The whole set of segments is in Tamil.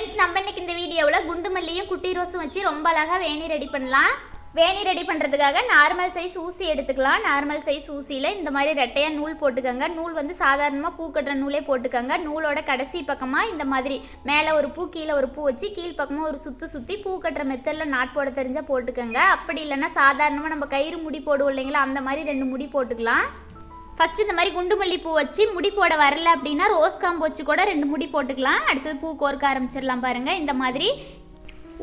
ஃப்ரெண்ட்ஸ், நம்ம இன்னைக்கு இந்த வீடியோவில் குண்டு மல்லியும் குட்டி ரோஸும் வச்சு ரொம்ப அழகாக வேணி ரெடி பண்ணலாம். வேணி ரெடி பண்ணுறதுக்காக நார்மல் சைஸ் ஊசி எடுத்துக்கலாம். நார்மல் சைஸ் ஊசியில் இந்த மாதிரி ரெட்டையாக நூல் போட்டுக்கோங்க. நூல் வந்து சாதாரணமாக பூ கட்டுற நூலே போட்டுக்கோங்க. நூலோட கடைசி பக்கமாக இந்த மாதிரி மேலே ஒரு பூ கீழே ஒரு பூ வச்சு கீழ் பக்கமாக ஒரு சுற்றி பூ கட்டுற மெத்தடில் நாட் போட தெரிஞ்சால் போட்டுக்கோங்க. அப்படி இல்லைன்னா சாதாரணமாக நம்ம கயிறு முடி போடுவோம் இல்லைங்களா, அந்த மாதிரி 2 முடி போட்டுக்கலாம். ஃபஸ்ட்டு இந்த மாதிரி குண்டு மல்லி பூ வச்சு முடி போட வரல அப்படின்னா ரோஸ் காம்பு வச்சு கூட 2 முடி போட்டுக்கலாம். அடுத்தது பூ கோர்க்க ஆரம்பிச்சிடலாம். பாருங்கள், இந்த மாதிரி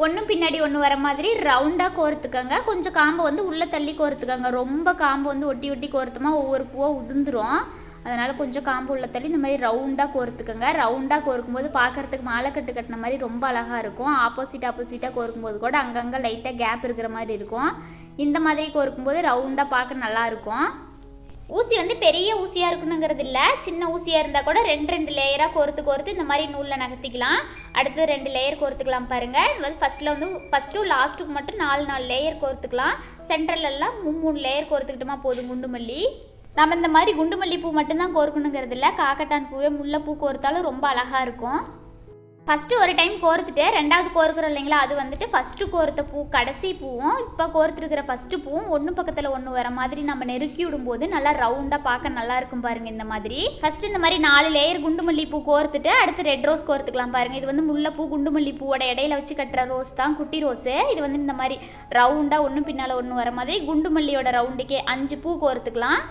ஒன்றும் பின்னாடி ஒன்று வர மாதிரி ரவுண்டாக கோர்த்துக்கோங்க. கொஞ்சம் காம்பை வந்து உள்ளே தள்ளி கோர்த்துக்கோங்க. ரொம்ப காம்பு வந்து ஒட்டி ஒட்டி கோர்த்தோமா ஒவ்வொரு பூவாக உதிர்ந்துடும். அதனால் கொஞ்சம் காம்பு உள்ள தள்ளி இந்த மாதிரி ரவுண்டாக கோர்த்துக்கோங்க. ரவுண்டாக கோர்க்கும்போது பார்க்குறதுக்கு மாலைக்கட்டு கட்டின மாதிரி ரொம்ப அழகாக இருக்கும். ஆப்போசிட்டாக கோர்க்கும்போது கூட அங்கங்கே லைட்டாக கேப் இருக்கிற மாதிரி இருக்கும். இந்த மாதிரி கோர்க்கும்போது ரவுண்டாக பார்க்க நல்லாயிருக்கும். ஊசி வந்து பெரிய ஊசியாக இருக்கணுங்கிறது இல்லை, சின்ன ஊசியாக இருந்தால் கூட 2 லேயராக கோர்த்து இந்த மாதிரி நூலில் நகர்த்திக்கலாம். அடுத்து 2 லேயர் கோர்த்துக்கலாம். பாருங்கள், இது வந்து ஃபஸ்ட்டு லாஸ்ட்டுக்கு மட்டும் 4 லேயர் கோர்த்துக்கலாம். சென்ட்ரலெல்லாம் 3 லேயர் கோர்த்துக்கிட்டோமா போதும். குண்டு மல்லி நம்ம இந்த மாதிரி குண்டு மல்லி பூ மட்டும்தான் கோர்க்கணுங்கிறது இல்லை, காக்கட்டான் பூவே முல்லைப்பூ கோர்த்தாலும் ரொம்ப அழகாக இருக்கும். ஃபஸ்ட்டு ஒரு டைம் கோர்த்துட்டு ரெண்டாவது கோர்க்குறோம் இல்லைங்களா, அது வந்துட்டு ஃபஸ்ட்டு கோர்த்த பூ கடைசி பூவும் இப்போ கோர்த்துருக்கிற ஃபஸ்ட்டு பூவும் ஒன்று பக்கத்தில் ஒன்று வர மாதிரி நம்ம நெருக்கி விடும்போது நல்லா ரவுண்டாக பார்க்க நல்லா இருக்கும். பாருங்கள், இந்த மாதிரி ஃபஸ்ட்டு இந்த மாதிரி 4 லேயர் குண்டு மல்லி பூ கோர்த்துட்டு அடுத்து ரெட் ரோஸ் கோர்த்துக்கலாம். பாருங்கள், இது வந்து முல்லைப்பூ குண்டு மல்லி பூவோட இடையில வச்சு கட்டுற ரோஸ் தான் குட்டி ரோஸு. இது வந்து இந்த மாதிரி ரவுண்டாக ஒன்று பின்னால் ஒன்று வர மாதிரி குண்டு மல்லியோட ரவுண்டுக்கே 5 பூ கோர்த்துக்கலாம்.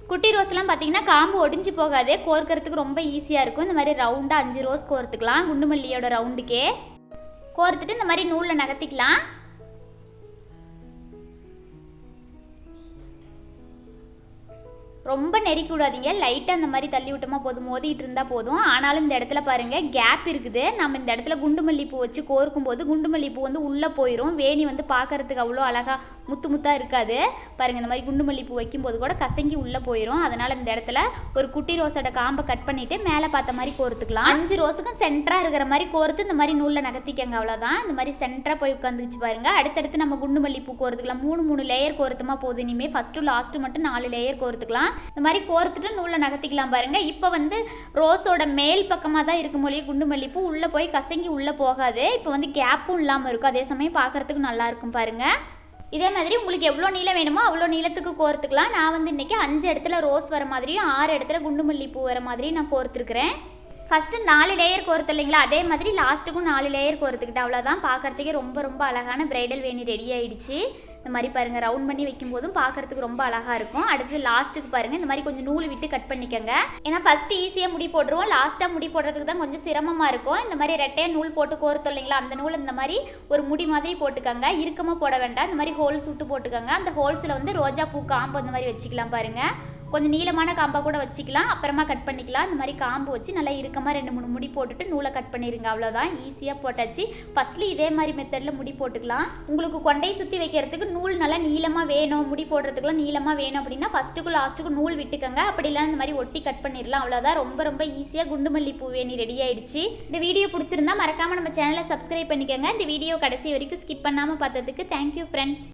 குட்டி ரோஸ்லாம் பார்த்தீங்கன்னா காம்பு ஒடிஞ்சு போகாது, கோர்க்கறதுக்கு ரொம்ப ஈஸியாக இருக்கும். இந்த மாதிரி ரவுண்டாக 5 ரோஸ் கோர்த்துக்கலாம். குண்டு மல்லியோட ரவுண்டுக்கே கோர்த்துட்டு இந்த மாதிரி நூலில் நகர்த்திக்கலாம். ரொம்ப நெருக்கி விடாதீங்க, லைட்டாக அந்த மாதிரி தள்ளி விட்டோமா போதும், மோதிட்டு இருந்தால் போதும். ஆனாலும் இந்த இடத்துல பாருங்கள் கேப் இருக்குது. நம்ம இந்த இடத்துல குண்டு மல்லிப்பூ வச்சு கோர்க்கும்போது குண்டு மல்லிப்பூ வந்து உள்ளே போயிடும். வேணி வந்து பார்க்கறதுக்கு அவ்வளோ அழகாக முத்தாக இருக்காது. பாருங்கள், இந்த மாதிரி குண்டு மல்லிப்பூ வைக்கும்போது கூட கசங்கி உள்ளே போயிடும். அதனால் இந்த இடத்துல ஒரு குட்டி ரோஸோட காம்பை கட் பண்ணிவிட்டு மேலே பார்த்த மாதிரி கோர்த்துக்கலாம். 5 ரோஸுக்கும் சென்டராக இருக்கிற மாதிரி கோர்த்து இந்த மாதிரி நூலில் நகர்த்திக்கங்க. அவ்வளோதான், இந்த மாதிரி சென்டராக போய் உட்காந்துச்சு பாருங்கள். அடுத்தடுத்து நம்ம குண்டு மல்லிப்பூ கோர்த்துக்கலாம். 3 லேயர் கோர்த்துமா போதும். இனிமேல் ஃபஸ்ட்டு லாஸ்ட்டு மட்டும் 4 லேயர் கோர்த்துக்கலாம். இந்த மாதிரி கோர்த்துட்டு நூலில் நகர்த்திக்கலாம். பாருங்கள், இப்போ வந்து ரோஸோட மேல் பக்கமாக தான் இருக்கும் மொழியே குண்டு மல்லிப்பூ உள்ளே போய் கசங்கி உள்ளே போகாது. இப்போ வந்து கேப்பும் இல்லாமல் இருக்கும், அதே சமயம் பார்க்குறதுக்கு நல்லாயிருக்கும். பாருங்கள், இதே மாதிரி உங்களுக்கு எவ்வளோ நீளம் வேணுமோ அவ்வளோ நீளத்துக்கு கோர்த்துக்கலாம். நான் வந்து இன்றைக்கி 5 இடத்துல ரோஸ் வர மாதிரியும் 6 இடத்துல குண்டு மல்லிப்பூ வர மாதிரியும் நான் கோர்த்துருக்குறேன். ஃபஸ்ட்டு 4 லேயர் கோர்த்து இல்லைங்களா, அதே மாதிரி லாஸ்ட்டுக்கும் 4 லேயர் கோர்த்துக்கிட்டு அவ்வளோதான். பார்க்குறதுக்கே ரொம்ப அழகான பிரைடல் வேணி ரெடி ஆகிடுச்சு. இந்த மாதிரி பாருங்கள், ரவுண்ட் பண்ணி வைக்கும்போதும் பார்க்குறதுக்கு ரொம்ப அழகாக இருக்கும். அடுத்து லாஸ்ட்டுக்கு பாருங்கள், இந்த மாதிரி கொஞ்சம் நூல் விட்டு கட் பண்ணிக்கோங்க. ஏன்னா ஃபஸ்ட்டு ஈஸியாக முடி போட்டுருவோம், லாஸ்ட்டாக முடி போடுறதுக்கு தான் கொஞ்சம் சிரமமாக இருக்கும். இந்த மாதிரி ரெட்டையாக நூல் போட்டு கோர்த்தோம் இல்லைங்களா, அந்த நூல் இந்த மாதிரி ஒரு முடி மாதிரி போட்டுக்கோங்க. இறுக்கமாக போட வேண்டாம், இந்த மாதிரி ஹோல்ஸ் விட்டு போட்டுக்கோங்க. அந்த ஹோல்ஸில் வந்து ரோஜா பூ காம்பு அந்த மாதிரி வச்சுக்கலாம். பாருங்கள், கொஞ்சம் நீளமான காம்பாக கூட வச்சுக்கலாம், அப்புறமா கட் பண்ணிக்கலாம். இந்த மாதிரி காம்பு வச்சு நல்லா இறுக்கமாக 2-3 முடி போட்டுட்டு நூலை கட் பண்ணிடுங்க. அவ்வளோதான், ஈஸியாக போட்டாச்சு. ஃபஸ்ட்லி இதே மாதிரி மெத்தடில் முடி போட்டுக்கலாம். உங்களுக்கு கொண்டை சுற்றி வைக்கிறதுக்கு நூல் நல்லா நீளமாக வேணும், முடி போடுறதுக்குலாம் நீளமாக வேணும் அப்படின்னா ஃபஸ்ட்டுக்கும் லாஸ்ட்டுக்கும் நூல் விட்டுக்கோங்க. அப்படிலாம் இந்த மாதிரி ஒட்டி கட் பண்ணிடலாம். அவ்வளோதான், ரொம்ப ஈஸியாக குண்டு மல்லி பூ வேணி ரெடி ஆயிடுச்சு. இந்த வீடியோ பிடிச்சிருந்தா மறக்காமல் நம்ம சேனலை சப்ஸ்கிரைப் பண்ணிக்கோங்க. இந்த வீடியோ கடைசி வரைக்கும் ஸ்கிப் பண்ணாமல் பார்த்ததுக்கு தேங்க்யூ ஃப்ரெண்ட்ஸ்.